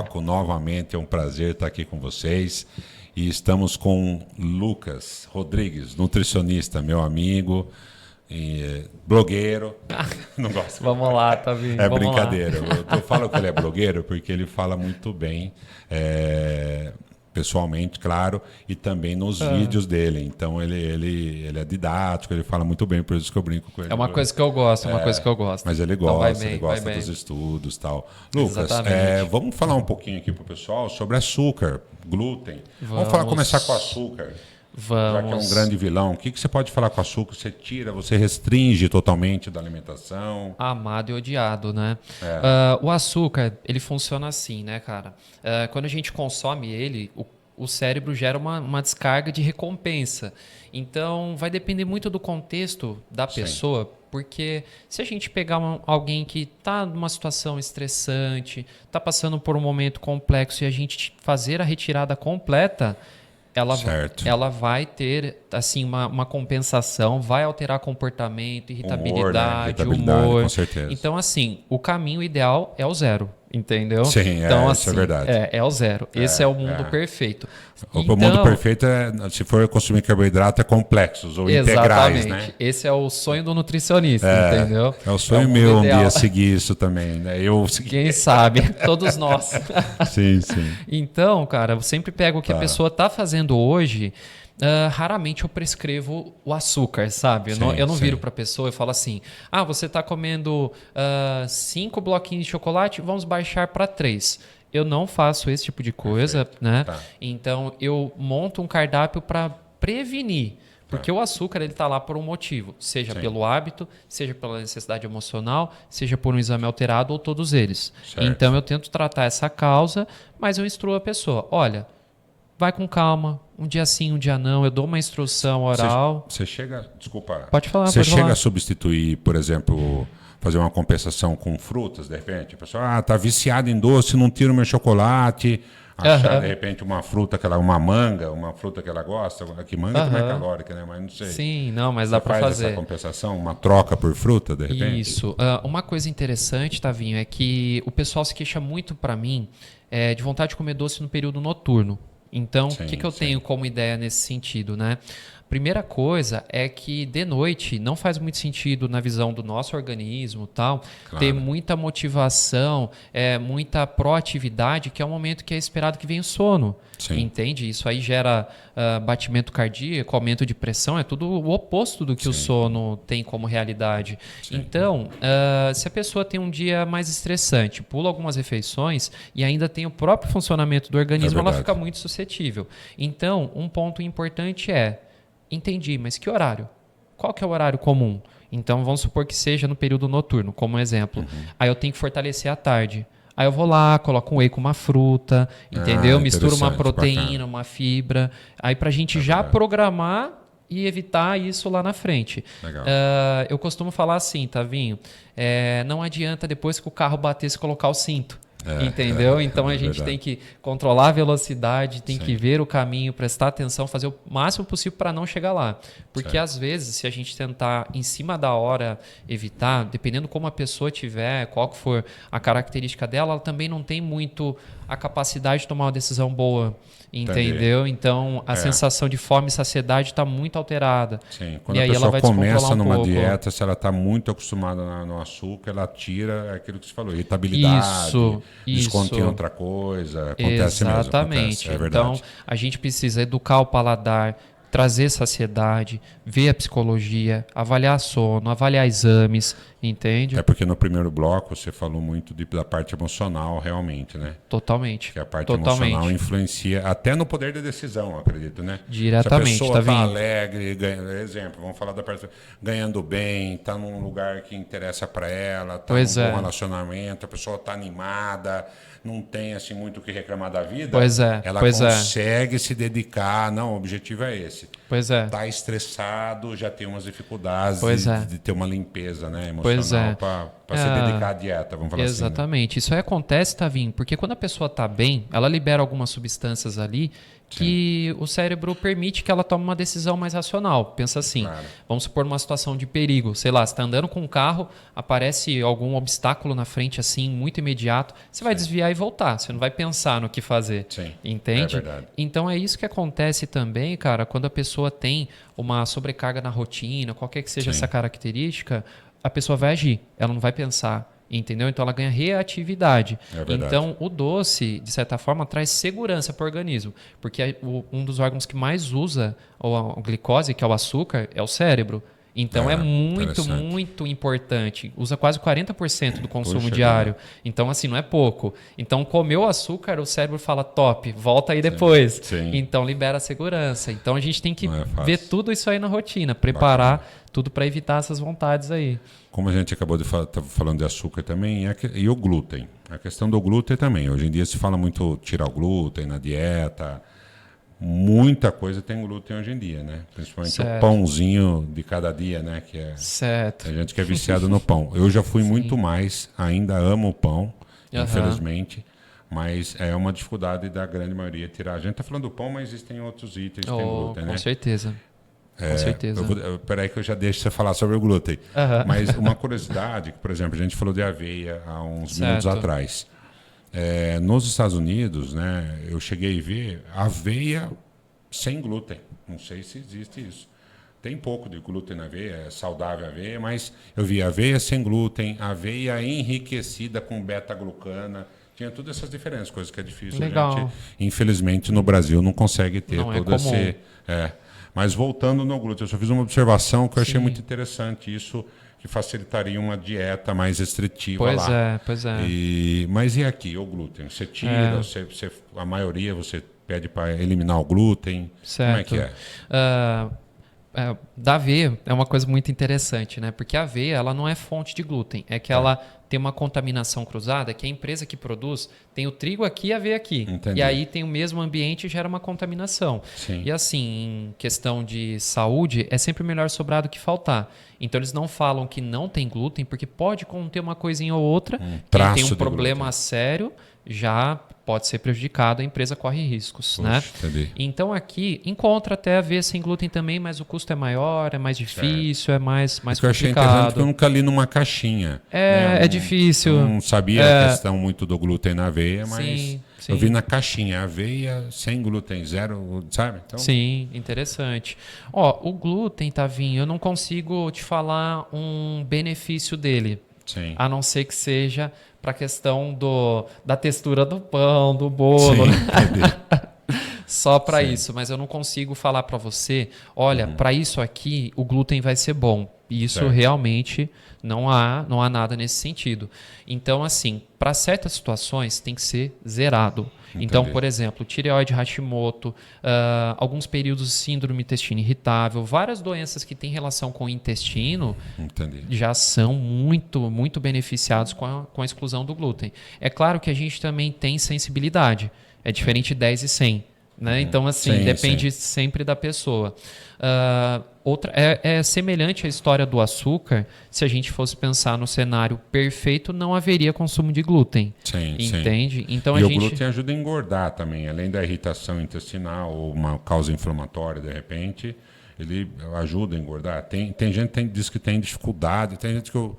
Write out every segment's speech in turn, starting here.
bloco. Novamente é um prazer estar aqui com vocês. E estamos com Lucas Rodrigues, nutricionista, meu amigo, blogueiro. Não gosto. Vamos lá, tá vindo. É brincadeira. Eu falo que ele é blogueiro porque ele fala muito bem, pessoalmente, claro, e também nos vídeos dele. Então ele é didático, ele fala muito bem, por isso que eu brinco com ele. É uma coisa que eu gosto, Mas ele Então gosta, ele gosta dos estudos e tal. Lucas, vamos falar um pouquinho aqui pro pessoal sobre açúcar, glúten. Vamos começar com açúcar. Vamos. Já que é um grande vilão, o que você pode falar com o açúcar? Você tira, você restringe totalmente da alimentação? Amado e odiado, né? O açúcar, ele funciona assim, né, cara? Quando a gente consome ele, o cérebro gera uma descarga de recompensa. Então, vai depender muito do contexto da pessoa, porque se a gente pegar alguém que está numa situação estressante, está passando por um momento complexo e a gente fazer a retirada completa, ela vai ter assim uma compensação, vai alterar comportamento, irritabilidade, humor. Com certeza. Então, assim, o caminho ideal é o zero, entendeu? Sim, então, isso é verdade. É o zero. Esse é o mundo perfeito. O mundo perfeito se for consumir carboidratos complexos ou integrais, né? Esse é o sonho do nutricionista, entendeu? É o sonho meu um dia seguir isso também, né? Quem sabe? Todos nós. Sim. Então, cara, eu sempre pego o que a pessoa está fazendo hoje. Raramente eu prescrevo o açúcar, sabe? Eu não viro para a pessoa e falo assim: você está comendo 5 bloquinhos de chocolate, vamos baixar para 3. Eu não faço esse tipo de coisa, né? Então eu monto um cardápio para prevenir. Porque o açúcar ele está lá por um motivo, seja pelo hábito, seja pela necessidade emocional, seja por um exame alterado ou todos eles. Certo. Então eu tento tratar essa causa, mas eu instruo a pessoa: olha, vai com calma, um dia sim, um dia não, eu dou uma instrução oral. Você chega, desculpa. Pode falar. Você chega a substituir, por exemplo, fazer uma compensação com frutas, de repente? A pessoa tá viciada em doce, não tira o meu chocolate. Achar, de repente, uma fruta, uma manga, uma fruta que ela gosta. Que manga também é calórica, né? Mas não sei. Sim, não, mas dá para fazer. Essa compensação, uma troca por fruta, de repente? Isso. Uma coisa interessante, Tavinho, é que o pessoal se queixa muito para mim de vontade de comer doce no período noturno. Então, o que eu tenho como ideia nesse sentido, né? Primeira coisa é que de noite não faz muito sentido na visão do nosso organismo ter muita motivação, muita proatividade, que é o momento que é esperado que venha o sono. Entende? Isso aí gera batimento cardíaco, aumento de pressão, é tudo o oposto do que o sono tem como realidade. Então, se a pessoa tem um dia mais estressante, pula algumas refeições e ainda tem o próprio funcionamento do organismo, ela fica muito suscetível. Então, um ponto importante entendi, mas que horário? Qual que é o horário comum? Então, vamos supor que seja no período noturno, como exemplo. Aí eu tenho que fortalecer à tarde. Aí eu vou lá, coloco um whey com uma fruta, entendeu? Misturo uma proteína, uma fibra. Aí pra gente já programar e evitar isso lá na frente. Eu costumo falar assim, Tavinho, não adianta depois que o carro bater se colocar o cinto. Entendeu? Então a gente tem que controlar a velocidade, tem que ver o caminho, prestar atenção, fazer o máximo possível para não chegar lá. Porque às vezes, se a gente tentar em cima da hora evitar, dependendo como a pessoa tiver, qual que for a característica dela, ela também não tem muito a capacidade de tomar uma decisão boa. Entendeu? Então a sensação de fome e saciedade está muito alterada. Quando e a aí pessoa ela vai começa numa pouco. dieta, se ela está muito acostumada no açúcar, ela tira aquilo que você falou, irritabilidade, desconta em outra coisa. Acontece mesmo. Exatamente. É verdade. Então a gente precisa educar o paladar, trazer saciedade, ver a psicologia, avaliar sono, avaliar exames, entende? É porque no primeiro bloco você falou muito da parte emocional, realmente, né? Totalmente. Que a parte emocional influencia até no poder da decisão, acredito, né? Diretamente. Se a pessoa está alegre, exemplo, vamos falar da parte ganhando bem, está num lugar que interessa para ela, está num bom relacionamento, a pessoa está animada, não tem assim muito o que reclamar da vida, ela consegue se dedicar. Não, o objetivo é esse. Está estressado, já tem umas dificuldades de ter uma limpeza, né, emocional. emocional para se dedicar à dieta, vamos falar exatamente. assim, Isso aí acontece, Tavinho, porque quando a pessoa está bem, ela libera algumas substâncias ali que o cérebro permite que ela tome uma decisão mais racional. Pensa assim, vamos supor uma situação de perigo, sei lá, você está andando com um carro, aparece algum obstáculo na frente assim, muito imediato, você vai desviar e voltar, você não vai pensar no que fazer, entende? É verdade. Então é isso que acontece também, cara, quando a pessoa tem uma sobrecarga na rotina, qualquer que seja essa característica, a pessoa vai agir, ela não vai pensar. Entendeu? Então ela ganha reatividade. Então o doce, de certa forma, traz segurança para o organismo. Porque um dos órgãos que mais usa a glicose, que é o açúcar, é o cérebro. Então é muito importante. Usa quase 40% do consumo diário. Então, assim, não é pouco. Então, comeu açúcar, o cérebro fala, top, volta aí depois. Então, libera a segurança. Então, a gente tem que ver tudo isso aí na rotina, preparar tudo para evitar essas vontades aí. Como a gente acabou de falando de açúcar também, e o glúten. A questão do glúten também. Hoje em dia se fala muito tirar o glúten na dieta. Muita coisa tem glúten hoje em dia, né? Principalmente o pãozinho de cada dia, né? Que é, a gente que é viciado no pão. Eu já fui muito mais, ainda amo o pão, infelizmente. Mas é uma dificuldade da grande maioria tirar. A gente está falando do pão, mas existem outros itens que tem glúten, né? Com certeza. Com certeza. Peraí que eu já deixo você falar sobre o glúten. Mas uma curiosidade, que, por exemplo, a gente falou de aveia há uns minutos atrás. Nos Estados Unidos, né, eu cheguei a ver aveia sem glúten. Não sei se existe isso. Tem pouco de glúten na aveia, é saudável a aveia, mas eu vi aveia sem glúten, aveia enriquecida com beta-glucana. Tinha todas essas diferenças, coisas que é difícil. Legal. A gente, infelizmente, no Brasil não consegue ter todo esse... Mas voltando no glúten, eu só fiz uma observação que eu achei muito interessante, isso que facilitaria uma dieta mais restritiva lá. Pois é. Mas e aqui, o glúten? Você tira, a maioria você pede para eliminar o glúten? Certo. Como é que é? Da aveia é uma coisa muito interessante, né? Porque a aveia ela não é fonte de glúten, é que ela tem uma contaminação cruzada, que a empresa que produz tem o trigo aqui e a aveia aqui. Entendi. E aí tem o mesmo ambiente e gera uma contaminação. Sim. E assim, em questão de saúde, é sempre melhor sobrar do que faltar. Então eles não falam que não tem glúten, porque pode conter uma coisinha ou outra. Quem tem um problema sério já pode ser prejudicado, a empresa corre riscos. Poxa, né? Entendi. Então aqui encontra até aveia sem glúten também, mas o custo é maior, é mais difícil, é mais complicado. Eu achei interessante que eu nunca li numa caixinha. É difícil. Não sabia a questão muito do glúten na aveia, mas Sim. eu vi na caixinha, aveia sem glúten, zero, sabe? Então... Sim, interessante. O glúten, Tavinho, eu não consigo te falar um benefício dele. Sim. A não ser que seja para a questão da textura do pão, do bolo. Sim, Só para isso, mas eu não consigo falar para você, olha, para isso aqui o glúten vai ser bom. E isso realmente não há nada nesse sentido. Então, assim, para certas situações tem que ser zerado. Entendi. Então, por exemplo, tireoide Hashimoto, alguns períodos de síndrome do intestino irritável, várias doenças que têm relação com o intestino já são muito, muito beneficiados com a exclusão do glúten. É claro que a gente também tem sensibilidade. É diferente de 10 e 100. Né? Então, assim, depende sempre da pessoa. É semelhante à história do açúcar. Se a gente fosse pensar no cenário perfeito, não haveria consumo de glúten. Entende? Sim. Então, o glúten ajuda a engordar também. Além da irritação intestinal ou uma causa inflamatória, de repente, ele ajuda a engordar. Tem gente que diz que tem dificuldade. Tem gente que eu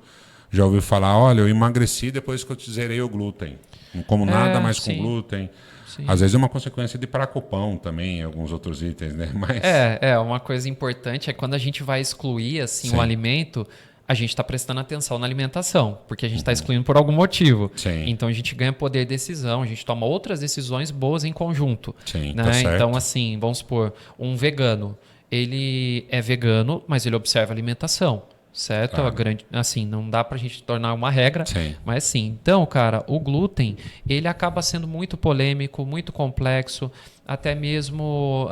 já ouvi falar, olha, eu emagreci depois que eu zerei o glúten. Não como nada mais com glúten. Sim. Às vezes é uma consequência de parar com o pão também, alguns outros itens, né? Mas... uma coisa importante é quando a gente vai excluir assim, o alimento, a gente está prestando atenção na alimentação, porque a gente está excluindo por algum motivo. Então a gente ganha poder de decisão, a gente toma outras decisões boas em conjunto. Né? Tá então, assim, vamos supor, um vegano, ele é vegano, mas ele observa a alimentação. Certo? Claro. Assim, não dá pra gente tornar uma regra, mas sim. Então, cara, o glúten, ele acaba sendo muito polêmico, muito complexo, até mesmo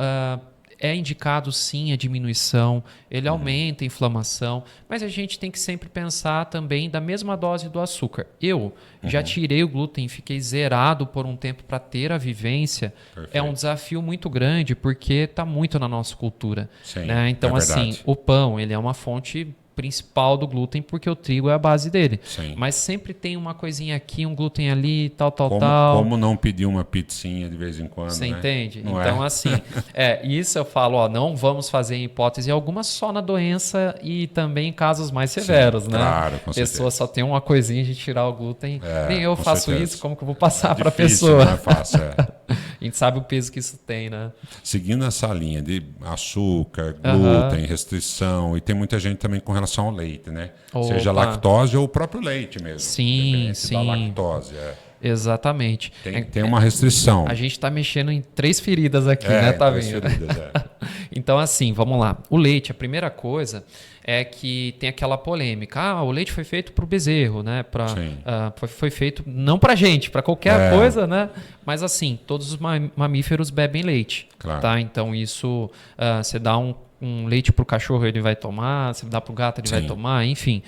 é indicado sim a diminuição, ele aumenta a inflamação, mas a gente tem que sempre pensar também da mesma dose do açúcar. Eu já tirei o glúten, fiquei zerado por um tempo para ter a vivência. Perfeito. É um desafio muito grande porque está muito na nossa cultura. Né? Então, é assim, o pão ele é uma fonte principal do glúten, porque o trigo é a base dele. Sim. Mas sempre tem uma coisinha aqui, um glúten ali, tal. Como não pedir uma pizzinha de vez em quando, Você né? entende? Não então, assim, isso eu falo, não vamos fazer em hipótese alguma só na doença e também em casos mais severos, né? Claro, com certeza. A pessoa só tem uma coisinha de tirar o glúten. Nem eu faço certeza. isso, como que eu vou passar para a difícil, pessoa? Não é fácil, A gente sabe o peso que isso tem, né? Seguindo essa linha de açúcar, glúten, restrição, e tem muita gente também com relação ao leite, né? Opa. Seja lactose ou o próprio leite mesmo. Sim. Da lactose, Exatamente. Tem uma restrição. A gente está mexendo em 3 feridas aqui, né, Tavinho? Então, assim, vamos lá. O leite, a primeira coisa é que tem aquela polêmica. O leite foi feito para o bezerro, né? Foi feito não para gente, para qualquer coisa, né? Mas, assim, todos os mamíferos bebem leite. Claro. Tá? Então, isso, você dá um leite para o cachorro, ele vai tomar. Se dá para o gato, ele vai tomar. Enfim.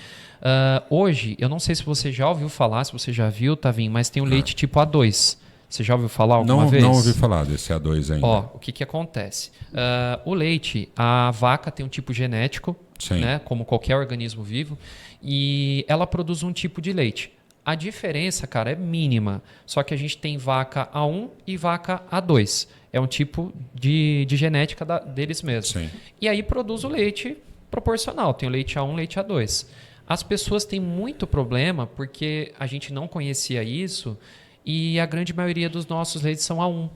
Hoje, eu não sei se você já ouviu falar, se você já viu, Tavinho, mas tem o leite tipo A2. Você já ouviu falar alguma vez? Não ouvi falar desse A2 ainda. O que acontece? O leite, a vaca tem um tipo genético, né, como qualquer organismo vivo, e ela produz um tipo de leite. A diferença, cara, é mínima. Só que a gente tem vaca A1 e vaca A2. É um tipo de genética deles mesmos. Sim. E aí produz o leite proporcional. Tem o leite A1 e leite A2. As pessoas têm muito problema porque a gente não conhecia isso e a grande maioria dos nossos leites são A1.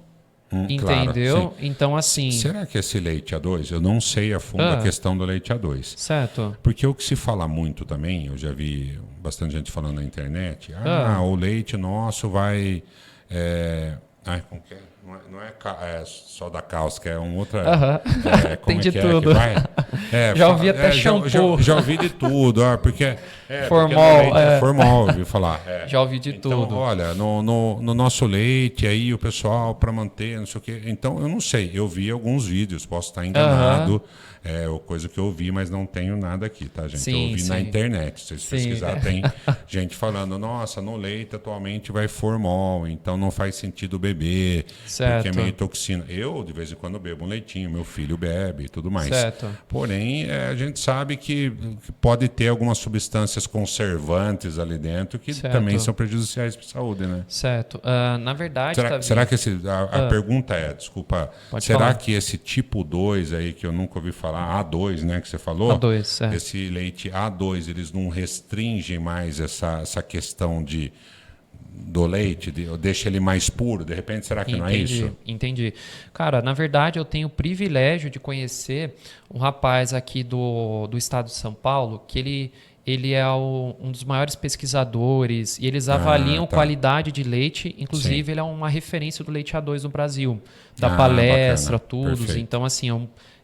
Entendeu? Claro, então, assim... Será que esse leite A2, eu não sei a fundo a questão do leite A2. Certo. Porque o que se fala muito também, eu já vi bastante gente falando na internet, o leite nosso vai... como que é? Não é só da cáustica, é um outro... Tem de tudo. Já ouvi até shampoo. Já ouvi de tudo, porque... Formol. Formol, ouvi falar. Já ouvi de então, tudo. Olha, no nosso leite, aí o pessoal, para manter, não sei o quê... Então, eu não sei, eu vi alguns vídeos, posso estar enganado, coisa que eu ouvi, mas não tenho nada aqui, tá, gente? Sim, eu ouvi na internet, se vocês pesquisar, tem gente falando, nossa, no leite atualmente vai formol, então não faz sentido beber, porque é meio toxina. Eu, de vez em quando, bebo um leitinho, meu filho bebe e tudo mais. Certo. Porém, a gente sabe que pode ter algumas substâncias conservantes ali dentro que também são prejudiciais para a saúde, né? Certo. Na verdade... Será que a pergunta é, desculpa, será falar. que esse tipo 2 aí, que eu nunca ouvi falar, A2, né, que você falou? A2, esse leite A2, eles não restringem mais essa questão do leite, deixa ele mais puro, de repente, será que não é isso? Entendi. Cara, na verdade, eu tenho o privilégio de conhecer um rapaz aqui do estado de São Paulo, que ele é um dos maiores pesquisadores e eles avaliam qualidade de leite. Inclusive, ele é uma referência do leite A2 no Brasil, da palestra, tudo. Perfeito. Então, assim,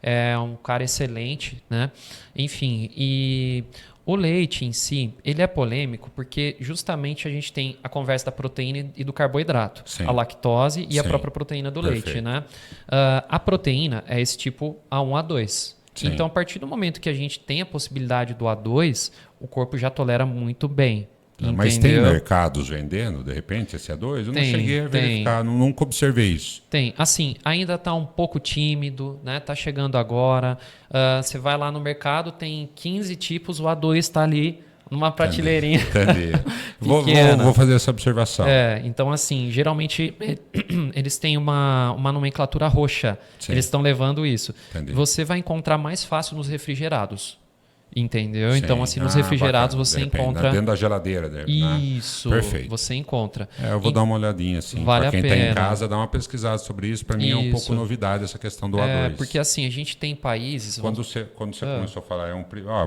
é um cara excelente, né? Enfim, e o leite em si, ele é polêmico porque justamente a gente tem a conversa da proteína e do carboidrato, a lactose e a própria proteína do leite, né? A proteína é esse tipo A1, A2. Sim. Então, a partir do momento que a gente tem a possibilidade do A2, o corpo já tolera muito bem. Mas tem mercados vendendo, de repente, esse A2? Eu não cheguei a verificar, nunca observei isso. Tem. Assim, ainda está um pouco tímido, né? Está chegando agora. Você vai lá no mercado, tem 15 tipos, o A2 está ali numa prateleirinha. Entendi. Vou fazer essa observação. Então, assim, geralmente eles têm uma nomenclatura roxa. Sim. Eles estão levando isso. Entendi. Você vai encontrar mais fácil nos refrigerados. Entendeu? Sim. Então, assim, nos refrigerados você encontra... Dentro da geladeira. Isso. Perfeito. Você encontra. Eu vou dar uma olhadinha, assim. Vale para quem está em casa, dá uma pesquisada sobre isso. Para mim é um pouco novidade essa questão do A2. Porque, assim, a gente tem países... Quando você começou a falar,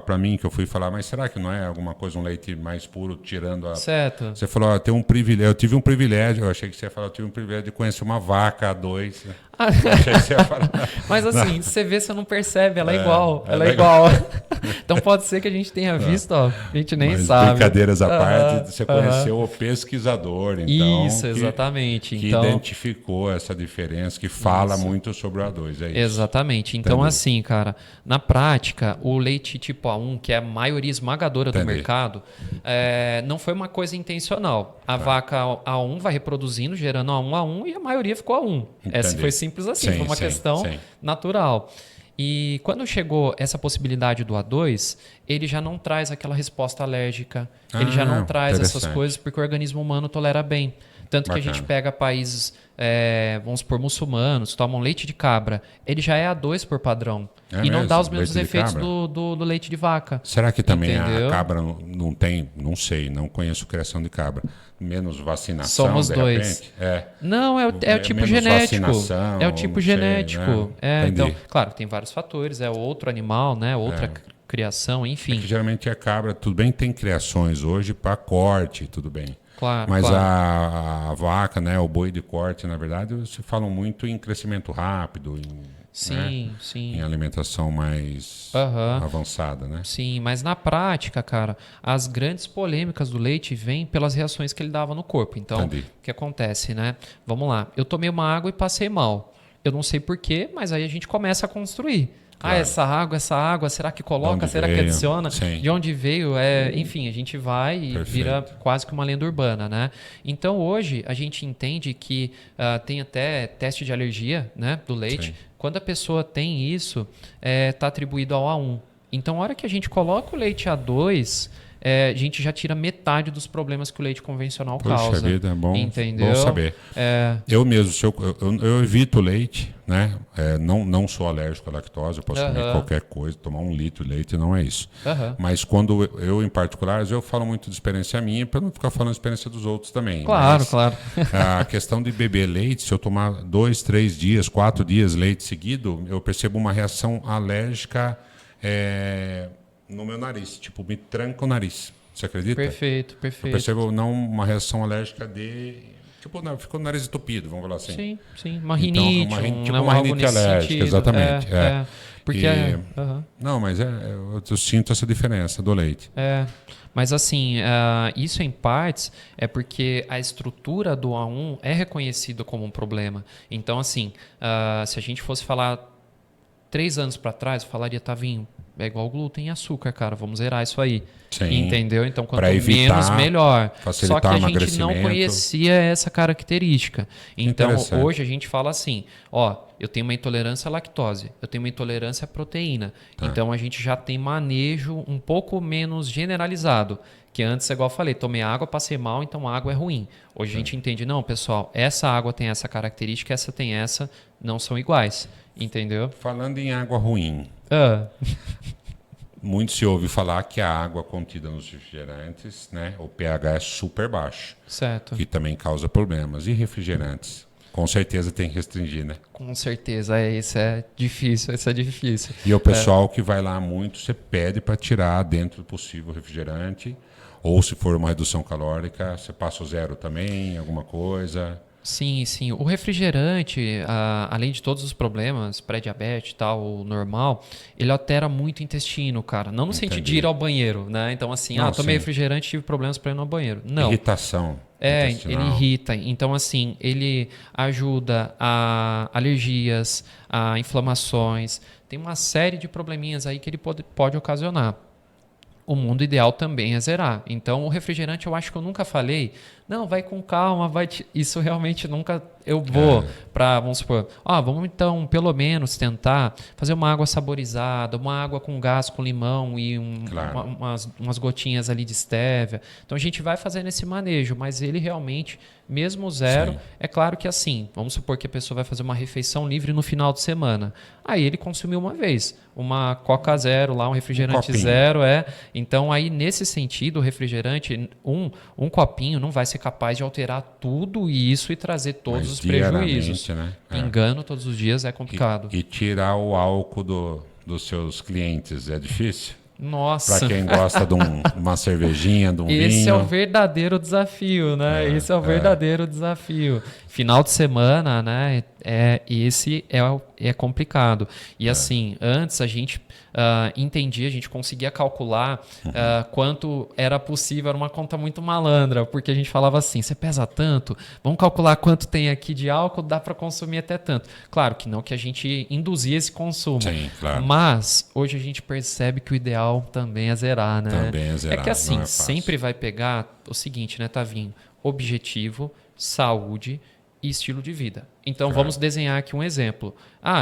para mim que eu fui falar, mas será que não é alguma coisa, um leite mais puro, tirando a... Certo. Você falou, tem um privilégio. Eu tive um privilégio, eu achei que você ia falar, eu tive um privilégio de conhecer uma vaca A2. Achei que você ia falar. Mas assim, você vê, você não percebe, ela é igual. Ela é igual. Então pode ser que a gente tenha visto, a gente nem sabe. Brincadeiras à parte, você conheceu o pesquisador, então. Isso, exatamente. Que identificou essa diferença, que fala muito sobre o A2, é isso? Exatamente. Então, assim, cara, na prática, o leite tipo A1, que é a maioria esmagadora do mercado, não foi uma coisa intencional. A vaca A1 vai reproduzindo, gerando A1 e a maioria ficou A1. Essa foi simples assim, foi uma questão natural. E quando chegou essa possibilidade do A2, ele já não traz aquela resposta alérgica, ele já não traz essas coisas porque o organismo humano tolera bem. Tanto que a gente pega países, vamos supor, muçulmanos, tomam leite de cabra, ele já é A2 por padrão. E não dá os mesmos efeitos do leite de vaca. Será que também a cabra não tem, não sei, não conheço criação de cabra, menos vacinação? Somos dois. Não, é o tipo genético. É o tipo genético. Né? Então, claro, tem vários fatores, é outro animal, né? Outra criação, enfim. É que geralmente a cabra, tudo bem, tem criações hoje para corte, tudo bem. Claro, mas a vaca, né, o boi de corte, na verdade, se falam muito em crescimento rápido, em alimentação mais avançada, né? Sim, mas na prática, cara, as grandes polêmicas do leite vêm pelas reações que ele dava no corpo. Então, o que acontece, né? Vamos lá, eu tomei uma água e passei mal. Eu não sei porquê, mas aí a gente começa a construir. Claro. Essa água, será que coloca? Será que adiciona? Sim. De onde veio? Enfim, a gente vai e vira quase que uma lenda urbana, né? Então, hoje, a gente entende que tem até teste de alergia, né, do leite. Sim. Quando a pessoa tem isso, está atribuído ao A1. Então, a hora que a gente coloca o leite A2... a gente já tira metade dos problemas que o leite convencional causa. Puxa vida, é bom, entendeu? Bom saber. Eu mesmo, eu evito leite, né? Não sou alérgico à lactose, eu posso comer qualquer coisa, tomar 1 litro de leite, não é isso. Mas quando eu, em particular, eu falo muito de experiência minha, para não ficar falando de experiência dos outros também. Claro. A questão de beber leite, se eu tomar 2, 3 dias, 4 dias leite seguido, eu percebo uma reação alérgica... no meu nariz, tipo, me tranca o nariz. Você acredita? Perfeito. Eu percebo não uma reação alérgica tipo, ficou o nariz entupido, vamos falar assim. Sim. Uma rinite. Tipo uma rinite alérgica, exatamente. Porque Não, mas eu sinto essa diferença do leite. Mas assim, isso em partes é porque a estrutura do A1 é reconhecida como um problema. Então, assim, se a gente fosse falar 3 anos para trás, eu falaria, Tavinho, é igual glúten e açúcar, cara. Vamos zerar isso aí. Sim. Entendeu? Então, quanto menos, melhor. Só que a gente não conhecia essa característica. Então, hoje a gente fala assim, eu tenho uma intolerância à lactose, eu tenho uma intolerância à proteína. Então, a gente já tem manejo um pouco menos generalizado. Que antes, igual eu falei, tomei água, passei mal, então a água é ruim. Hoje a gente entende, não, pessoal, essa água tem essa característica, essa tem essa, não são iguais. Entendeu? Falando em água ruim... Muito se ouve falar que a água contida nos refrigerantes, né, o pH é super baixo. Certo. Que também causa problemas. E refrigerantes? Com certeza tem que restringir, né? Com certeza, isso é difícil. E o pessoal que vai lá muito, você pede para tirar dentro do possível o refrigerante. Ou se for uma redução calórica, você passa o 0 também, alguma coisa... Sim. O refrigerante, além de todos os problemas, pré-diabetes e tal, o normal, ele altera muito o intestino, cara. Não no sentido de ir ao banheiro, né? Então, assim, tomei refrigerante, tive problemas para ir no banheiro. Não. Irritação. Ele irrita. Então, assim, ele ajuda a alergias, a inflamações. Tem uma série de probleminhas aí que ele pode ocasionar. O mundo ideal também é zerar. Então, o refrigerante, eu acho que eu nunca falei, não, vai com calma, isso realmente nunca eu vou para, vamos supor, vamos então, pelo menos, tentar fazer uma água saborizada, uma água com gás, com limão e umas gotinhas ali de stevia. Então, a gente vai fazendo esse manejo, mas ele realmente, mesmo 0, é claro que assim, vamos supor que a pessoa vai fazer uma refeição livre no final de semana. Aí ele consumiu uma vez, uma Coca 0 lá, um refrigerante 0, Então, aí, nesse sentido, o refrigerante, um copinho não vai ser capaz de alterar tudo isso e trazer todos os prejuízos. Né? Engano todos os dias é complicado. E tirar o álcool dos seus clientes é difícil? Nossa. Para quem gosta de uma cervejinha, de um vinho. Esse é o verdadeiro desafio, né? Esse é o verdadeiro desafio. Final de semana, né? Esse é complicado. E assim, antes a gente entendia, a gente conseguia calcular quanto era possível, era uma conta muito malandra, porque a gente falava assim, você pesa tanto, vamos calcular quanto tem aqui de álcool, dá para consumir até tanto. Claro que não que a gente induzia esse consumo, sim, claro. Mas hoje a gente percebe que o ideal também é zerar, né? Também é zerar, que assim, sempre vai pegar o seguinte, né, Tavinho? Objetivo, saúde e estilo de vida. Então, vamos desenhar aqui um exemplo.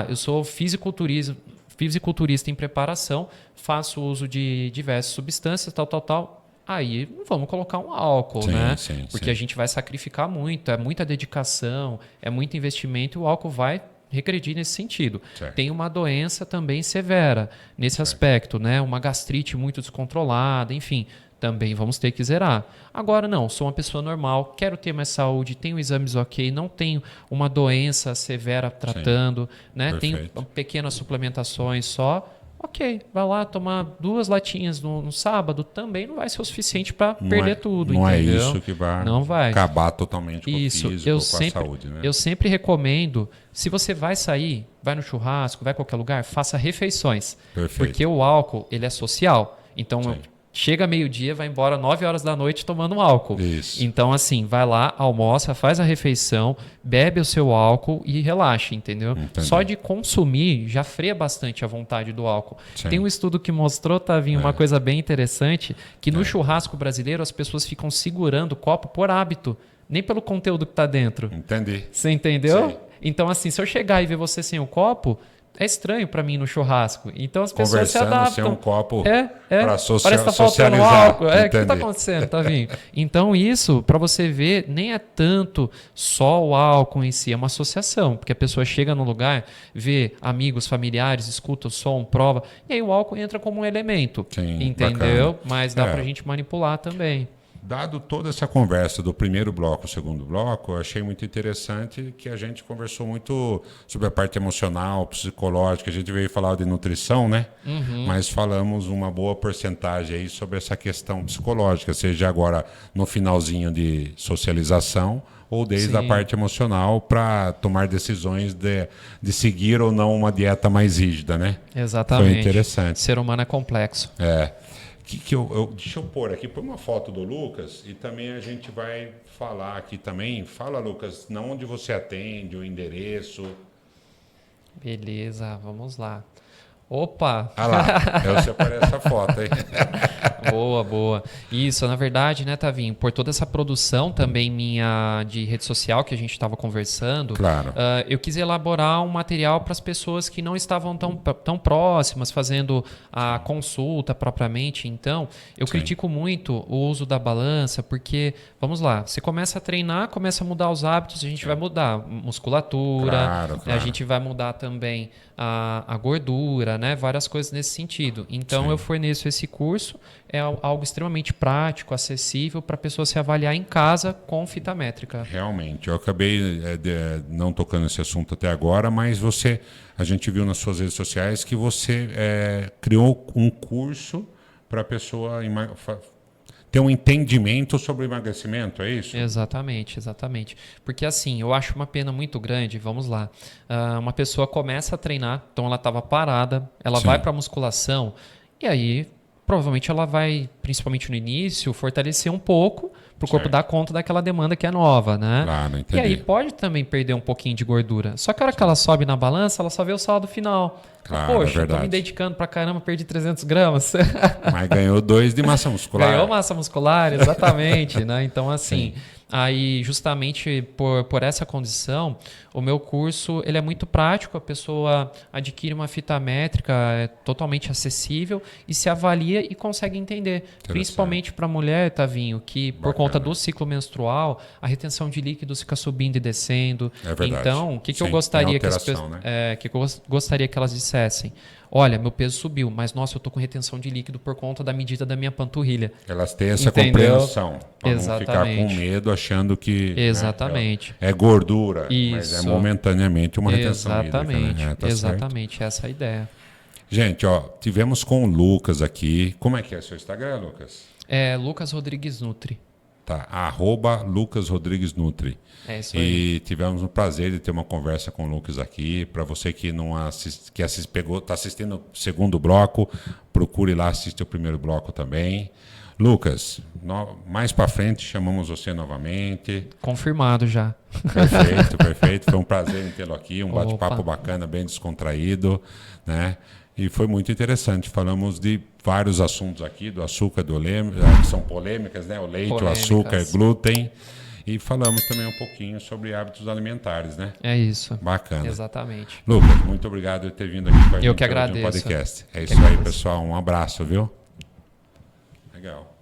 Eu sou fisiculturista, fisiculturista em preparação, faço uso de diversas substâncias, tal. Aí vamos colocar um álcool, né? Porque a gente vai sacrificar muito, é muita dedicação, é muito investimento e o álcool vai regredir nesse sentido. Tem uma doença também severa nesse aspecto, né? Uma gastrite muito descontrolada, enfim, também vamos ter que zerar. Agora não, sou uma pessoa normal, quero ter mais saúde, tenho exames ok, não tenho uma doença severa tratando, né? Tenho pequenas suplementações só. Ok, vai lá tomar 2 latinhas no sábado, também não vai ser o suficiente para perder tudo, não entendeu? É isso que vai acabar totalmente com o físico, com a saúde. Né? Eu sempre recomendo, se você vai sair, vai no churrasco, vai a qualquer lugar, faça refeições. Porque o álcool, ele é social. Então, chega meio-dia, vai embora 9 horas da noite tomando álcool. Isso. Então, assim, vai lá, almoça, faz a refeição, bebe o seu álcool e relaxa, entendeu? Entendi. Só de consumir já freia bastante a vontade do álcool. Tem um estudo que mostrou, Tavinho, uma coisa bem interessante, que no churrasco brasileiro as pessoas ficam segurando o copo por hábito, nem pelo conteúdo que está dentro. Entendi. Você entendeu? Sim. Então, assim, se eu chegar e ver você sem o copo, é estranho para mim no churrasco. Então as pessoas se adaptam. Sem um copo Parece para que tá faltando álcool. O que está acontecendo, Tavinho? Então isso, para você ver, nem é tanto só o álcool em si, é uma associação. Porque a pessoa chega no lugar, vê amigos, familiares, escuta o som, prova, e aí o álcool entra como um elemento. Sim, entendeu? Bacana. Mas dá para a gente manipular também. Dado toda essa conversa do primeiro bloco, segundo bloco, eu achei muito interessante que a gente conversou muito sobre a parte emocional, psicológica. A gente veio falar de nutrição, né? Mas falamos uma boa porcentagem aí sobre essa questão psicológica, seja agora no finalzinho de socialização ou desde a parte emocional para tomar decisões de seguir ou não uma dieta mais rígida, né? Exatamente. Foi interessante. O ser humano é complexo. Deixa eu pôr aqui, põe uma foto do Lucas e também a gente vai falar aqui também. Fala, Lucas, onde você atende, o endereço. Beleza, vamos lá. Opa! Ah lá, eu separei essa foto aí. Boa. Isso, na verdade, né, Tavinho, por toda essa produção também minha de rede social que a gente estava conversando, claro. Eu quis elaborar um material para as pessoas que não estavam tão próximas, fazendo a consulta propriamente. Então, eu critico muito o uso da balança, porque, vamos lá, você começa a treinar, começa a mudar os hábitos, a gente vai mudar musculatura, claro. A gente vai mudar também a gordura, né? Várias coisas nesse sentido. Então, eu forneço esse curso, é algo extremamente prático, acessível para a pessoa se avaliar em casa com fita métrica. Realmente, eu acabei não tocando nesse assunto até agora, mas a gente viu nas suas redes sociais que você criou um curso para a pessoa ter um entendimento sobre o emagrecimento, é isso? Exatamente. Porque assim, eu acho uma pena muito grande, vamos lá, uma pessoa começa a treinar, então ela estava parada, ela vai para a musculação, e aí provavelmente ela vai, principalmente no início, fortalecer um pouco para o corpo dar conta daquela demanda que é nova, né? Claro, entendi. E aí pode também perder um pouquinho de gordura. Só que a hora que ela sobe na balança, ela só vê o saldo final. Claro, poxa, eu tô me dedicando pra caramba, perdi 300 gramas. Mas ganhou 2 de massa muscular. Ganhou massa muscular, exatamente, né? Então, assim, aí justamente por essa condição, o meu curso ele é muito prático, a pessoa adquire uma fita métrica, é totalmente acessível e se avalia e consegue entender. Principalmente para a mulher, Tavinho, que por conta do ciclo menstrual, a retenção de líquidos fica subindo e descendo. É verdade. Então, o que eu gostaria que eu gostaria que elas dissessem? Olha, meu peso subiu, mas nossa, eu tô com retenção de líquido por conta da medida da minha panturrilha. Elas têm essa compreensão, para não ficar com medo achando que é gordura, mas é momentaneamente uma retenção hídrica. Né? Exatamente, essa é a ideia. Gente, tivemos com o Lucas aqui. Como é que é seu Instagram, Lucas? É Lucas Rodrigues Nutri. Tá, @Lucas Rodrigues Nutri. É isso aí. E tivemos o prazer de ter uma conversa com o Lucas aqui. Para você que não está assistindo o segundo bloco, procure lá assistir o primeiro bloco também. Lucas, mais para frente chamamos você novamente. Confirmado já. Perfeito. Foi um prazer em tê-lo aqui, um bate-papo bacana, bem descontraído, né? E foi muito interessante. Falamos de vários assuntos aqui, do açúcar, que são polêmicas, né? O leite, o açúcar, glúten. E falamos também um pouquinho sobre hábitos alimentares, né? É isso. Bacana. Exatamente. Lucas, muito obrigado por ter vindo aqui com a gente. Eu que agradeço. No podcast. É isso aí, pessoal. Um abraço, viu? Legal.